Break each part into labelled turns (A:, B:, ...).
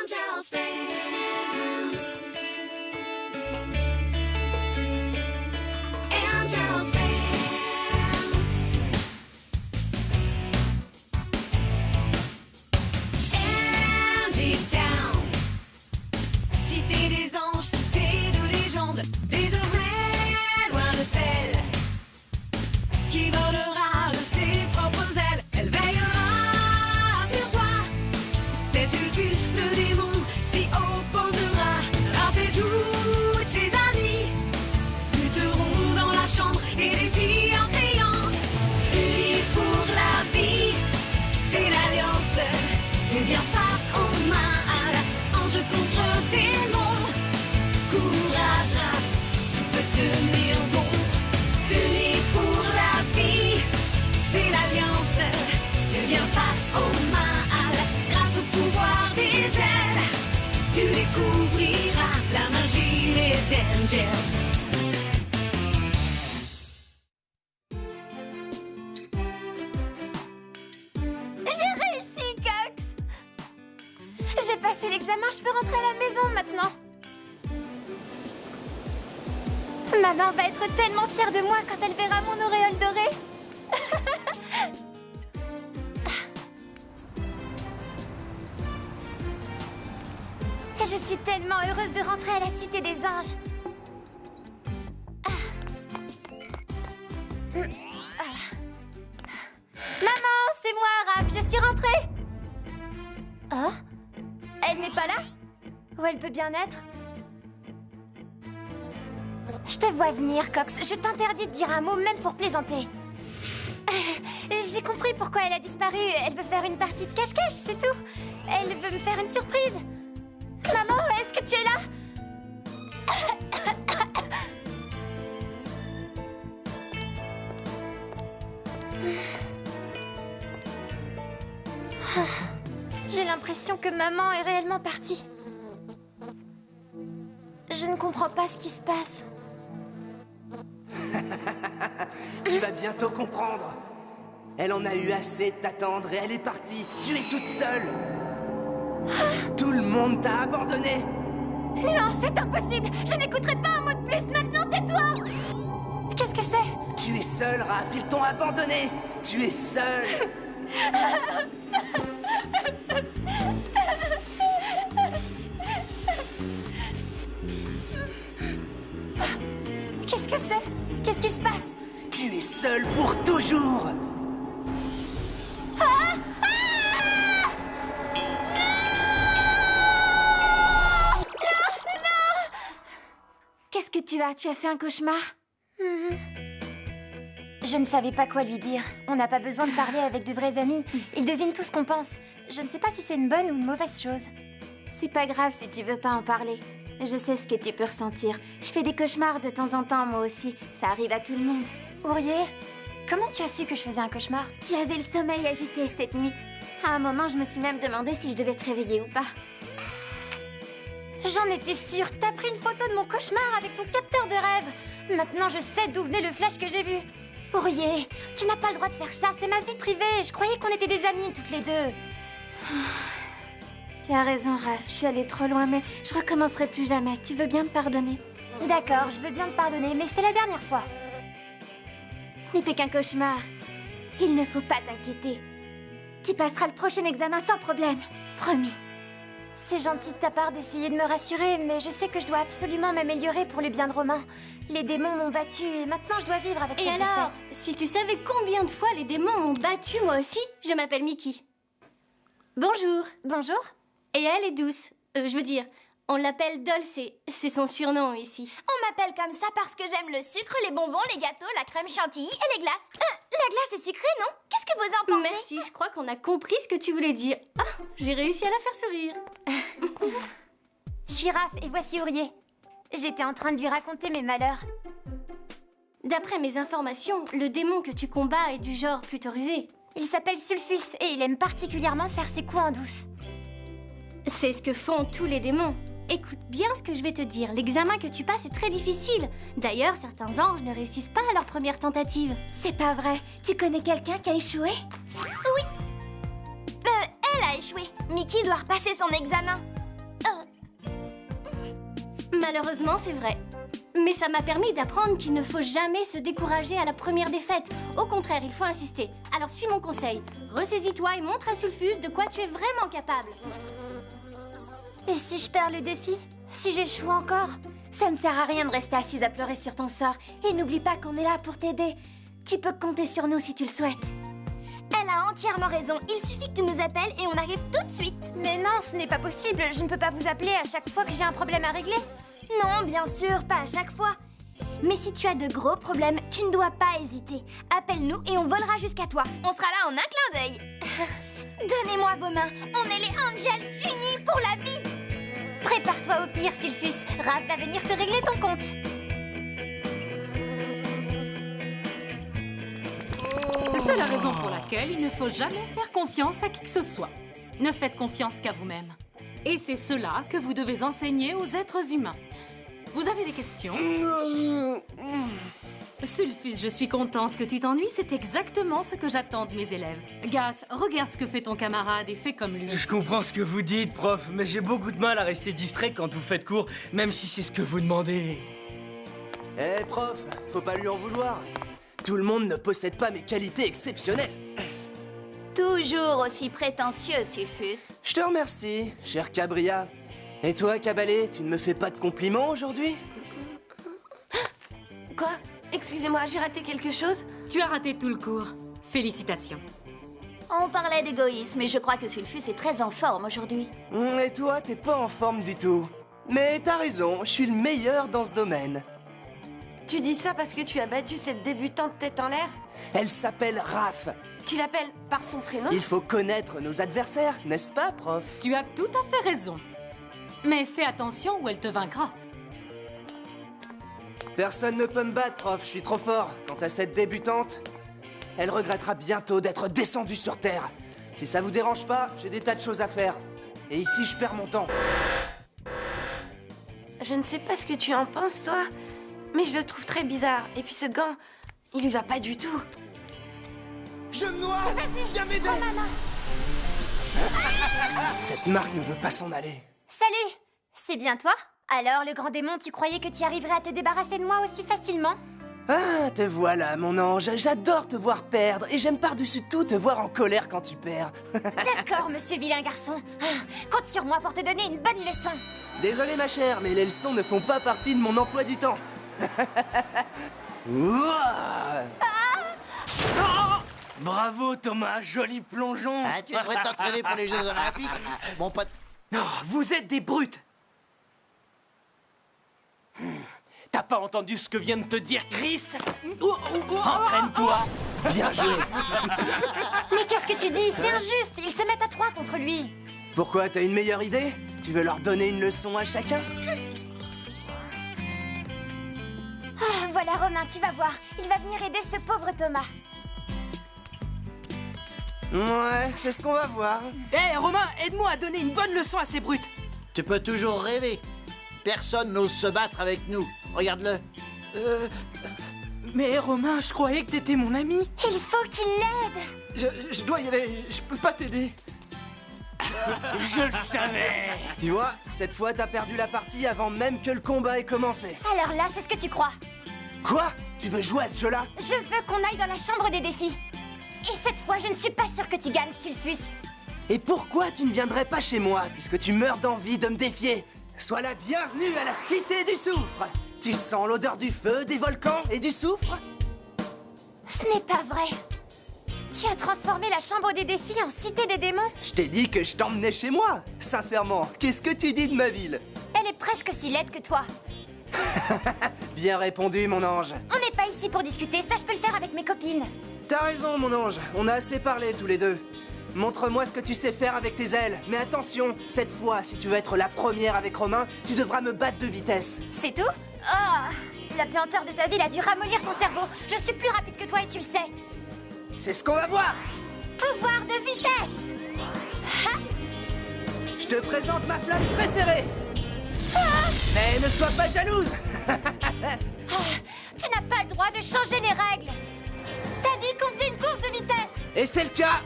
A: Angels fans. Angels fans. Angie Down. Cité des anges, cité de légende. Désormais, loin de celle qui volera de ses propres ailes. Elle veillera sur toi. Tes sulfus, le démon s'y opposera. Raph et toutes ses amies lutteront dans la chambre et défient en criant. Unis pour la vie, c'est l'alliance. Et bien face aux mains, ange contre démon. Courage, Raph, tu peux tenir bon. Unis pour la vie, c'est l'alliance. Et bien face aux mains. Grâce au pouvoir des ailes, tu découvriras la magie des Angels.
B: J'ai réussi, Cox! J'ai passé l'examen, je peux rentrer à la maison maintenant. Maman va être tellement fière de moi quand elle verra mon auréole dorée. Et je suis tellement heureuse de rentrer à la Cité des Anges. Maman, c'est moi, Raph, je suis rentrée. Oh? Elle n'est pas là? Où elle peut bien être? Je te vois venir, Cox. Je t'interdis de dire un mot, même pour plaisanter. J'ai compris pourquoi elle a disparu. Elle veut faire une partie de cache-cache, c'est tout. Elle veut me faire une surprise. Maman, est-ce que tu es là? J'ai l'impression que maman est réellement partie. Je ne comprends pas ce qui se passe.
C: Tu vas bientôt comprendre. Elle en a eu assez de t'attendre et elle est partie. Tu es toute seule. Tout le monde t'a abandonné.
B: Non, c'est impossible. Je n'écouterai pas un mot de plus. Maintenant, tais-toi. Qu'est-ce que c'est?
C: Tu es seule, Raph. Ils t'ont abandonné. Tu es seule.
B: Qu'est-ce que c'est? Qu'est-ce qui se passe?
C: Tu es seule pour toujours.
B: Qu'est-ce que tu as? Tu as fait un cauchemar? Je ne savais pas quoi lui dire. On n'a pas besoin de parler avec de vrais amis. Ils devinent tout ce qu'on pense. Je ne sais pas si c'est une bonne ou une mauvaise chose. C'est pas grave si tu veux pas en parler. Je sais ce que tu peux ressentir. Je fais des cauchemars de temps en temps, moi aussi. Ça arrive à tout le monde. Ourier, comment tu as su que je faisais un cauchemar? Tu avais le sommeil agité cette nuit. À un moment, je me suis même demandé si je devais te réveiller ou pas. J'en étais sûre. T'as pris une photo de mon cauchemar avec ton capteur de rêve. Maintenant, je sais d'où venait le flash que j'ai vu. Ourier, tu n'as pas le droit de faire ça. C'est ma vie privée. Je croyais qu'on était des amies toutes les deux. Tu as raison, Raph. Je suis allée trop loin, mais je recommencerai plus jamais. Tu veux bien me pardonner? D'accord, je veux bien te pardonner, mais c'est la dernière fois. Ce n'était qu'un cauchemar. Il ne faut pas t'inquiéter. Tu passeras le prochain examen sans problème. Promis. C'est gentil de ta part d'essayer de me rassurer, mais je sais que je dois absolument m'améliorer pour le bien de Romain. Les démons m'ont battue et maintenant je dois vivre avec cette
D: alors,
B: défaite.
D: si tu savais combien de fois les démons m'ont battue moi aussi, je m'appelle Mickey. Bonjour.
B: Bonjour.
D: Et elle est douce. Je veux dire, on l'appelle Dulce, c'est son surnom ici.
B: On m'appelle comme ça parce que j'aime le sucre, les bonbons, les gâteaux, la crème chantilly et les glaces. La glace est sucrée, non? Qu'est-ce que vous en pensez?
D: Merci, je crois qu'on a compris ce que tu voulais dire. Ah, j'ai réussi à la faire sourire.
B: Je suis Raph et voici Ourier. J'étais en train de lui raconter mes malheurs.
D: D'après mes informations, le démon que tu combats est du genre plutôt rusé.
B: Il s'appelle Sulfus et il aime particulièrement faire ses coups en douce.
D: C'est ce que font tous les démons. Écoute bien ce que je vais te dire. L'examen que tu passes est très difficile. D'ailleurs, certains anges ne réussissent pas à leur première tentative.
B: C'est pas vrai. Tu connais quelqu'un qui a échoué? Oui. Elle a échoué. Mickey doit repasser son examen.
D: Malheureusement, c'est vrai. Mais ça m'a permis d'apprendre qu'il ne faut jamais se décourager à la première défaite. Au contraire, il faut insister. Alors suis mon conseil. Ressaisis-toi et montre à Sulfus de quoi tu es vraiment capable.
B: Et si je perds le défi? Si j'échoue encore? Ça ne sert à rien de rester assise à pleurer sur ton sort. Et n'oublie pas qu'on est là pour t'aider. Tu peux compter sur nous si tu le souhaites.
E: Elle a entièrement raison. Il suffit que tu nous appelles et on arrive tout de suite.
B: Mais non, ce n'est pas possible. Je ne peux pas vous appeler à chaque fois que j'ai un problème à régler.
E: Non, bien sûr, pas à chaque fois. Mais si tu as de gros problèmes, tu ne dois pas hésiter. Appelle-nous et on volera jusqu'à toi. On sera là en un clin d'œil. Donnez-moi vos mains. On est les Angels unis pour la vie.
B: Prépare-toi au pire, Sulfus. Raph va venir te régler ton compte.
F: C'est la raison pour laquelle il ne faut jamais faire confiance à qui que ce soit. Ne faites confiance qu'à vous-même. Et c'est cela que vous devez enseigner aux êtres humains. Vous avez des questions? Sulfus, je suis contente que tu t'ennuies. C'est exactement ce que j'attends de mes élèves. Gas, regarde ce que fait ton camarade et fais comme lui.
G: Je comprends ce que vous dites, prof, mais j'ai beaucoup de mal à rester distrait quand vous faites cours, même si c'est ce que vous demandez.
C: Eh, prof, faut pas lui en vouloir. Tout le monde ne possède pas mes qualités exceptionnelles.
E: Toujours aussi prétentieux, Sulfus.
C: Je te remercie, cher Cabria. Et toi, Cabalé, tu ne me fais pas de compliments aujourd'hui?
H: Quoi? Excusez-moi, j'ai raté quelque chose?
F: Tu as raté tout le cours. Félicitations.
E: On parlait d'égoïsme et je crois que Sulfus est très en forme aujourd'hui.
C: Et toi, t'es pas en forme du tout. Mais t'as raison, je suis le meilleur dans ce domaine.
H: Tu dis ça parce que tu as battu cette débutante tête en l'air?
C: Elle s'appelle Raph.
H: Tu l'appelles par son prénom?
C: Il faut connaître nos adversaires, n'est-ce pas, prof?
F: Tu as tout à fait raison. Mais fais attention ou elle te vaincra.
C: Personne ne peut me battre, prof, je suis trop fort. Quant à cette débutante, elle regrettera bientôt d'être descendue sur Terre. Si ça vous dérange pas, j'ai des tas de choses à faire. Et ici, je perds mon temps.
H: Je ne sais pas ce que tu en penses, toi, mais je le trouve très bizarre. Et puis ce gant, il lui va pas du tout.
C: Je me noie! Viens m'aider! Cette marque ne veut pas s'en aller.
B: Salut! C'est bien toi? Alors, le grand démon, tu croyais que tu arriverais à te débarrasser de moi aussi facilement?
C: Ah, te voilà, mon ange. J'adore te voir perdre et j'aime par-dessus tout te voir en colère quand tu perds.
B: D'accord, monsieur vilain garçon. Compte sur moi pour te donner une bonne leçon.
C: Désolé, ma chère, mais les leçons ne font pas partie de mon emploi du temps. Ouah.
G: Bravo, Thomas, joli plongeon.
I: Ah, tu devrais t'entraîner pour les Jeux Olympiques, mon pote.
G: Oh, vous êtes des brutes. T'as pas entendu ce que vient de te dire Chris? Entraîne-toi.
C: Bien joué.
B: Mais qu'est-ce que tu dis? C'est injuste. Ils se mettent à 3 contre lui.
C: Pourquoi, t'as une meilleure idée? Tu veux leur donner une leçon à chacun?
B: Ah, voilà, Romain, tu vas voir. Il va venir aider ce pauvre Thomas.
C: Ouais, c'est ce qu'on va voir.
G: Hé, Romain, aide-moi à donner une bonne leçon à ces brutes.
I: Tu peux toujours rêver. Personne n'ose se battre avec nous. Regarde-le.
G: Mais Romain, je croyais que t'étais mon ami.
B: Il faut qu'il l'aide.
G: Je dois y aller, je peux pas t'aider. Je le savais.
C: Tu vois, cette fois, t'as perdu la partie avant même que le combat ait commencé.
B: Alors là, c'est ce que tu crois.
C: Quoi? Tu veux jouer à ce jeu-là?
B: Je veux qu'on aille dans la chambre des défis. Et cette fois, je ne suis pas sûre que tu gagnes, Sulfus.
C: Et pourquoi tu ne viendrais pas chez moi, puisque tu meurs d'envie de me défier? Sois la bienvenue à la Cité du Soufre. Tu sens l'odeur du feu, des volcans et du soufre?
B: Ce n'est pas vrai. Tu as transformé la chambre des défis en cité des démons?
C: Je t'ai dit que je t'emmenais chez moi. Sincèrement, qu'est-ce que tu dis de ma ville?
B: Elle est presque aussi laide que toi.
C: Bien répondu, mon ange.
B: On n'est pas ici pour discuter, ça je peux le faire avec mes copines.
C: T'as raison, mon ange. On a assez parlé tous les deux. Montre-moi ce que tu sais faire avec tes ailes. Mais attention, cette fois, si tu veux être la première avec Romain, tu devras me battre de vitesse.
B: C'est tout? Oh, la puanteur de ta ville a dû ramollir ton cerveau. Je suis plus rapide que toi et tu le sais.
C: C'est ce qu'on va voir.
B: Pouvoir de vitesse. Ha!
C: Je te présente ma flamme préférée. Mais ne sois pas jalouse.
B: Tu n'as pas le droit de changer les règles. T'as dit qu'on faisait une course de vitesse.
C: Et c'est le cas.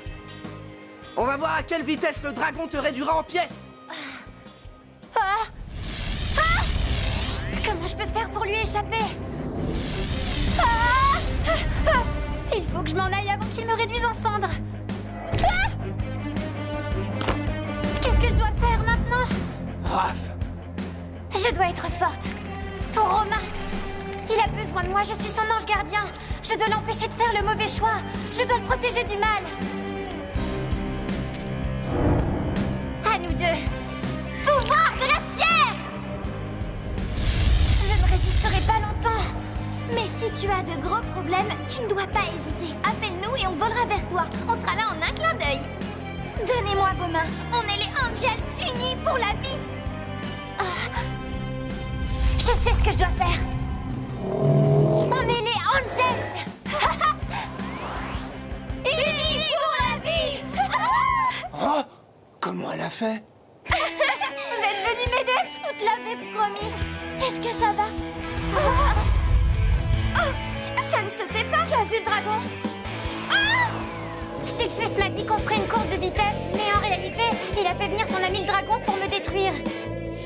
C: On va voir à quelle vitesse le dragon te réduira en pièces.
B: Comment je peux faire pour lui échapper? Ah! Il faut que je m'en aille avant qu'il me réduise en cendres. Ah! Qu'est-ce que je dois faire maintenant?
C: Raph!
B: Je dois être forte. Pour Romain. Il a besoin de moi, je suis son ange gardien. Je dois l'empêcher de faire le mauvais choix. Je dois le protéger du mal. À nous deux. Pouvoir de la pierre! Je ne résisterai pas longtemps.
E: Mais si tu as de gros problèmes, tu ne dois pas hésiter. Appelle-nous et on volera vers toi. On sera là en un clin d'œil. Donnez-moi vos mains. On est les Angels unis pour la vie.
B: Je sais ce que je dois faire. On est les Angels. Unis pour la vie.
C: Oh! Comment elle a fait?
B: Vous êtes venus m'aider?
E: On te l'avait promis. Est-ce que ça va?
B: Ça ne se fait pas. Tu as vu le dragon? Sylphus m'a dit qu'on ferait une course de vitesse, mais en réalité, il a fait venir son ami le dragon pour me détruire.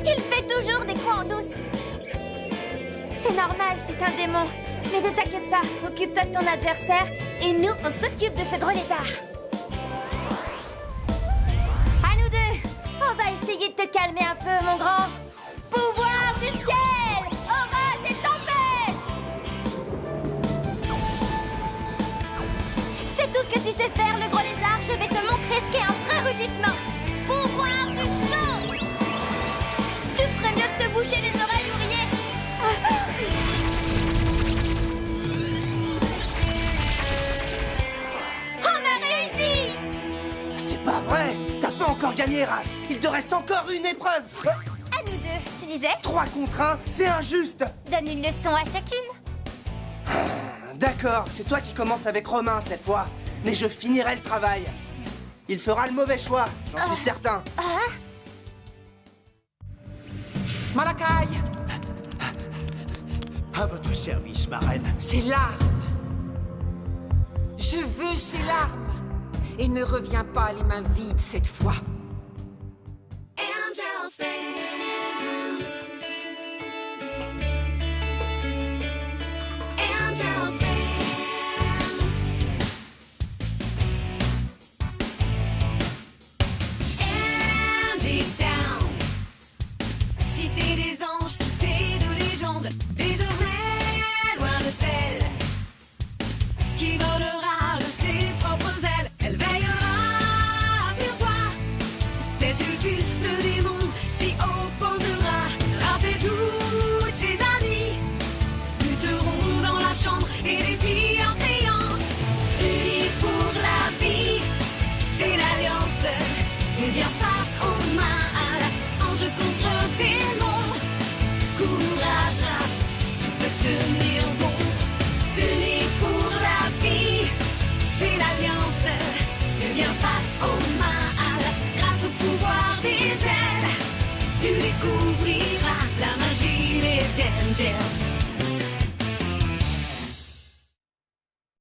E: Il fait toujours des coups en douce.
B: C'est normal, c'est un démon. Mais ne t'inquiète pas, occupe-toi de ton adversaire et nous, on s'occupe de ce gros lézard. À nous deux, on va essayer de te calmer un peu, mon grand. Pouvoir du ciel, orage et tempête.
E: C'est tout ce que tu sais faire, le gros lézard. Je vais te montrer ce qu'est un vrai rugissement. Pouvoir du sang. Tu ferais mieux de te boucher les oreilles, ouvrier.
B: On a réussi.
C: C'est pas vrai! T'as pas encore gagné, Raph! Il te reste encore une épreuve!
B: À nous deux, tu disais?
C: 3 contre 1, c'est injuste!
B: Donne une leçon à chacune.
C: D'accord, c'est toi qui commences avec Romain cette fois. Mais je finirai le travail. Il fera le mauvais choix, j'en suis certain.
J: Malakai,
I: À votre service, marraine.
J: ces larmes. Je veux ces larmes. Et ne reviens pas les mains vides cette fois.
A: Angels fans. Angels fans. Angie Town. Cité des anges, cité de légende. Désormais, loin de celle qui volera de ses propres ailes. Elle veillera sur toi. Tel Sulfus, le démon, s'y opposera. Raph et toutes ses amies lutteront dans la chambre et défient en criant. Unis pour la vie, c'est l'alliance. Et bien face aux mains, ange contre démon. Courage, Raph, tu peux tenir.